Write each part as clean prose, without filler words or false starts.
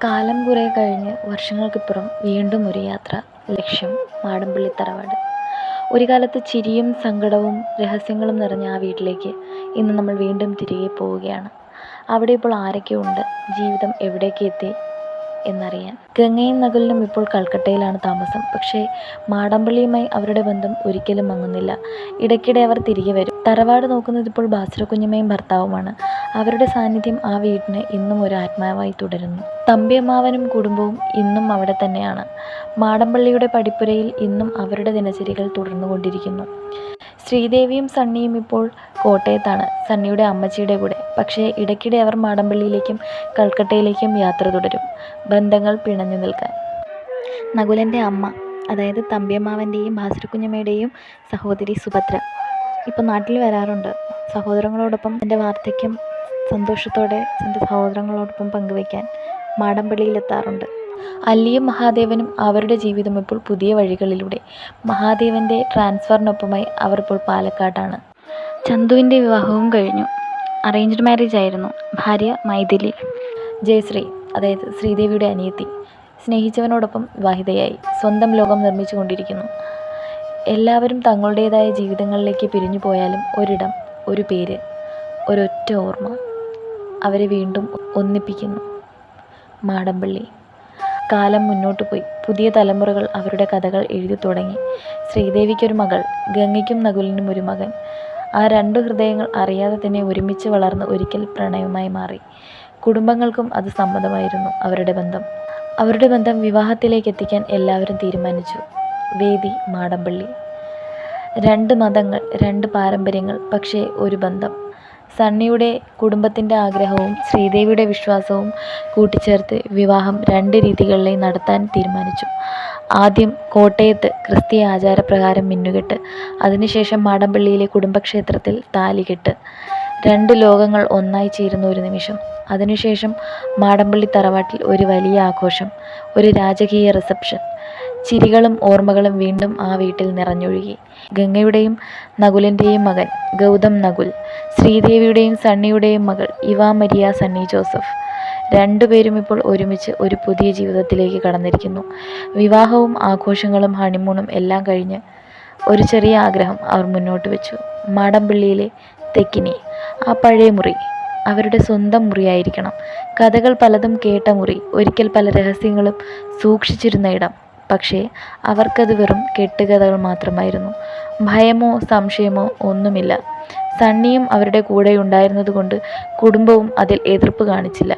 കാലം കുറേ കഴിഞ്ഞ് വർഷങ്ങൾക്കിപ്പുറം വീണ്ടും ഒരു യാത്ര. ലക്ഷ്യം മാടമ്പള്ളി തറവാട്. ഒരു കാലത്ത് ചിരിയും സങ്കടവും രഹസ്യങ്ങളും നിറഞ്ഞ ആ വീട്ടിലേക്ക് ഇന്ന് നമ്മൾ വീണ്ടും തിരികെ പോവുകയാണ്. അവിടെ ഇപ്പോൾ ആരൊക്കെ ഉണ്ട്, ജീവിതം എവിടേക്ക് എത്തി എന്നറിയാൻ. ഗംഗയും നകുലിനും ഇപ്പോൾ കൽക്കട്ടയിലാണ് താമസം. പക്ഷേ മാടമ്പള്ളിയുമായി അവരുടെ ബന്ധം ഒരിക്കലും മങ്ങുന്നില്ല. ഇടയ്ക്കിടെ അവർ തിരികെ വരും. തറവാട് നോക്കുന്നത് ഇപ്പോൾ ബാസുരക്കുഞ്ഞമ്മയും ഭർത്താവുമാണ്. അവരുടെ സാന്നിധ്യം ആ വീടിന് ഇന്നും ഒരു ആത്മാവായി തുടരുന്നു. തമ്പിയമ്മാവനും കുടുംബവും ഇന്നും അവിടെ തന്നെയാണ്. മാടമ്പള്ളിയുടെ പടിപ്പുരയിൽ ഇന്നും അവരുടെ ദിനചര്യകൾ തുടർന്നുകൊണ്ടിരിക്കുന്നു. ശ്രീദേവിയും സണ്ണിയും ഇപ്പോൾ കോട്ടയത്താണ്, സണ്ണിയുടെ അമ്മച്ചിയുടെ കൂടെ. പക്ഷേ ഇടയ്ക്കിടെ അവർ മാടമ്പള്ളിയിലേക്കും കൽക്കട്ടയിലേക്കും യാത്ര തുടരും, ബന്ധങ്ങൾ പിണഞ്ഞു നിൽക്കാൻ. നകുലൻ്റെ അമ്മ, അതായത് തമ്പിയമ്മാവൻ്റെയും ബാസുരക്കുഞ്ഞമ്മയുടെയും സഹോദരി സുഭദ്ര, ഇപ്പം നാട്ടിൽ വരാറുണ്ട്. സഹോദരങ്ങളോടൊപ്പം എൻ്റെ വാർദ്ധക്യം സന്തോഷത്തോടെ എൻ്റെ സഹോദരങ്ങളോടൊപ്പം പങ്കുവയ്ക്കാൻ മാടമ്പള്ളിയിലെത്താറുണ്ട്. അല്ലിയും മഹാദേവനും അവരുടെ ജീവിതം ഇപ്പോൾ പുതിയ വഴികളിലൂടെ. മഹാദേവൻ്റെ ട്രാൻസ്ഫറിനൊപ്പമായി അവർ ഇപ്പോൾ പാലക്കാടാണ്. ചന്തുവിൻ്റെ വിവാഹവും കഴിഞ്ഞു. അറേഞ്ച്ഡ് മാരേജ് ആയിരുന്നു. ഭാര്യ മൈഥിലി. ജയശ്രീ, അതായത് ശ്രീദേവിയുടെ അനിയത്തി, സ്നേഹിച്ചവനോടൊപ്പം വിവാഹിതയായി സ്വന്തം ലോകം നിർമ്മിച്ചു കൊണ്ടിരിക്കുന്നു. എല്ലാവരും തങ്ങളുടേതായ ജീവിതങ്ങളിലേക്ക് പിരിഞ്ഞു പോയാലും ഒരിടം, ഒരു പേര്, ഒരൊറ്റ ഓർമ്മ അവരെ വീണ്ടും ഒന്നിപ്പിക്കുന്നു. മാടമ്പള്ളി. കാലം മുന്നോട്ട് പോയി. പുതിയ തലമുറകൾ അവരുടെ കഥകൾ എഴുതി തുടങ്ങി. ശ്രീദേവിക്കൊരു മകൾ, ഗംഗയ്ക്കും നകുലിനും ഒരു മകൻ. ആ രണ്ടു ഹൃദയങ്ങൾ അറിയാതെ തന്നെ ഒരുമിച്ച് വളർന്ന് ഒരിക്കൽ പ്രണയമായി മാറി. കുടുംബങ്ങൾക്കും അത് സമ്മതമായിരുന്നു. അവരുടെ ബന്ധം വിവാഹത്തിലേക്ക് എത്തിക്കാൻ എല്ലാവരും തീരുമാനിച്ചു. വേദി മാടമ്പള്ളി. രണ്ട് മതങ്ങൾ, രണ്ട് പാരമ്പര്യങ്ങൾ, പക്ഷേ ഒരു ബന്ധം. സണ്ണിയുടെ കുടുംബത്തിൻ്റെ ആഗ്രഹവും ശ്രീദേവിയുടെ വിശ്വാസവും കൂട്ടിച്ചേർത്ത് വിവാഹം രണ്ട് രീതികളിൽ നടത്താൻ തീരുമാനിച്ചു. ആദ്യം കോട്ടയത്ത് ക്രിസ്തീയ ആചാരപ്രകാരം മിന്നുകെട്ട്, അതിനുശേഷം മാടമ്പള്ളിയിലെ കുടുംബക്ഷേത്രത്തിൽ താലികെട്ട്. രണ്ട് ലോകങ്ങൾ ഒന്നായി ചേരുന്ന ഒരു നിമിഷം. അതിനുശേഷം മാടമ്പള്ളി തറവാട്ടിൽ ഒരു വലിയ ആഘോഷം, ഒരു രാജകീയ റിസപ്ഷൻ. ചിരികളും ഓർമ്മകളും വീണ്ടും ആ വീട്ടിൽ നിറഞ്ഞൊഴുകി. ഗംഗയുടെയും നകുലിൻ്റെയും മകൻ ഗൗതം നകുൽ, ശ്രീദേവിയുടെയും സണ്ണിയുടെയും മകൾ ഇവ മരിയ സണ്ണി ജോസഫ്, രണ്ടുപേരും ഇപ്പോൾ ഒരുമിച്ച് ഒരു പുതിയ ജീവിതത്തിലേക്ക് കടന്നിരിക്കുന്നു. വിവാഹവും ആഘോഷങ്ങളും ഹണിമൂണും എല്ലാം കഴിഞ്ഞ് ഒരു ചെറിയ ആഗ്രഹം അവർ മുന്നോട്ട് വെച്ചു. മാടമ്പള്ളിയിലെ തെക്കിനി, ആ പഴയ മുറി അവരുടെ സ്വന്തം മുറിയായിരിക്കണം. കഥകൾ പലതും കേട്ട മുറി, ഒരിക്കൽ പല രഹസ്യങ്ങളും സൂക്ഷിച്ചിരുന്ന ഇടം. പക്ഷേ അവർക്കത് വെറും കെട്ടുകഥകൾ മാത്രമായിരുന്നു. ഭയമോ സംശയമോ ഒന്നുമില്ല. സണ്ണിയും അവരുടെ കൂടെ ഉണ്ടായിരുന്നതുകൊണ്ട് കുടുംബവും അതിൽ എതിർപ്പ് കാണിച്ചില്ല.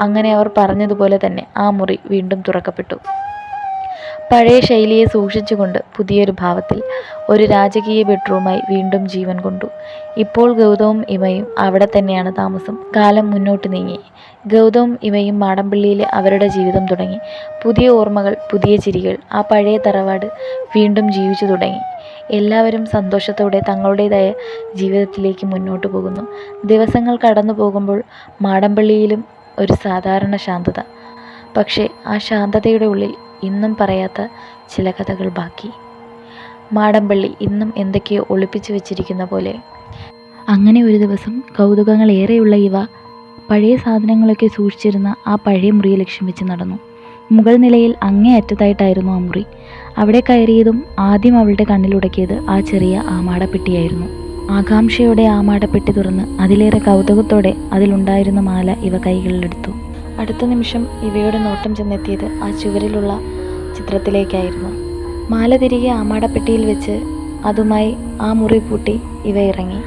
അങ്ങനെ അവർ പറഞ്ഞതുപോലെ തന്നെ ആ മുറി വീണ്ടും തുറക്കപ്പെട്ടു. പഴയ ശൈലിയെ സൂക്ഷിച്ചുകൊണ്ട് പുതിയൊരു ഭാവത്തിൽ ഒരു രാജകീയ ബെഡ്റൂമായി വീണ്ടും ജീവൻ കൊണ്ടു. ഇപ്പോൾ ഗൗതവും ഇവയും അവിടെ തന്നെയാണ് താമസം. കാലം മുന്നോട്ട് നീങ്ങി. ഗൗതവും ഇവയും മാടമ്പള്ളിയിൽ അവരുടെ ജീവിതം തുടങ്ങി. പുതിയ ഓർമ്മകൾ, പുതിയ ചിരികൾ. ആ പഴയ തറവാട് വീണ്ടും ജീവിച്ചു തുടങ്ങി. എല്ലാവരും സന്തോഷത്തോടെ തങ്ങളുടേതായ ജീവിതത്തിലേക്ക് മുന്നോട്ട് പോകുന്നു. ദിവസങ്ങൾ കടന്നു പോകുമ്പോൾ മാടമ്പള്ളിയിലും ഒരു സാധാരണ ശാന്തത. പക്ഷേ ആ ശാന്തതയുടെ ഉള്ളിൽ ഇന്നും പറയാത്ത ചില കഥകൾ ബാക്കി. മാടമ്പള്ളി ഇന്നും എന്തൊക്കെയോ ഒളിപ്പിച്ചു വെച്ചിരിക്കുന്ന പോലെ. അങ്ങനെ ഒരു ദിവസം കൗതുകങ്ങൾ ഏറെയുള്ള ഇവ പഴയ സാധനങ്ങളൊക്കെ സൂക്ഷിച്ചിരുന്ന ആ പഴയ മുറിയെ ലക്ഷ്യം വെച്ച് നടന്നു. മുകൾ നിലയിൽ അങ്ങേ അറ്റത്തായിട്ടായിരുന്നു ആ മുറി. അവിടെ കയറിയതും ആദ്യം അവളുടെ കണ്ണിലുടക്കിയത് ആ ചെറിയ ആമാടപ്പെട്ടിയായിരുന്നു. ആകാംക്ഷയോടെ ആമാടപ്പെട്ടി തുറന്ന് അതിലേറെ കൗതുകത്തോടെ അതിലുണ്ടായിരുന്ന മാല ഇവ കൈകളിലെടുത്തു. അടുത്ത നിമിഷം ഇവയുടെ നോട്ടം ചെന്നെത്തിയത് ആ ചുവരിലുള്ള ചിത്രത്തിലേക്കായിരുന്നു. മാല തിരികെ ആമാടപ്പെട്ടിയിൽ വെച്ച് അതുമായി ആ മുറി പൂട്ടി ഇവ ഇറങ്ങി.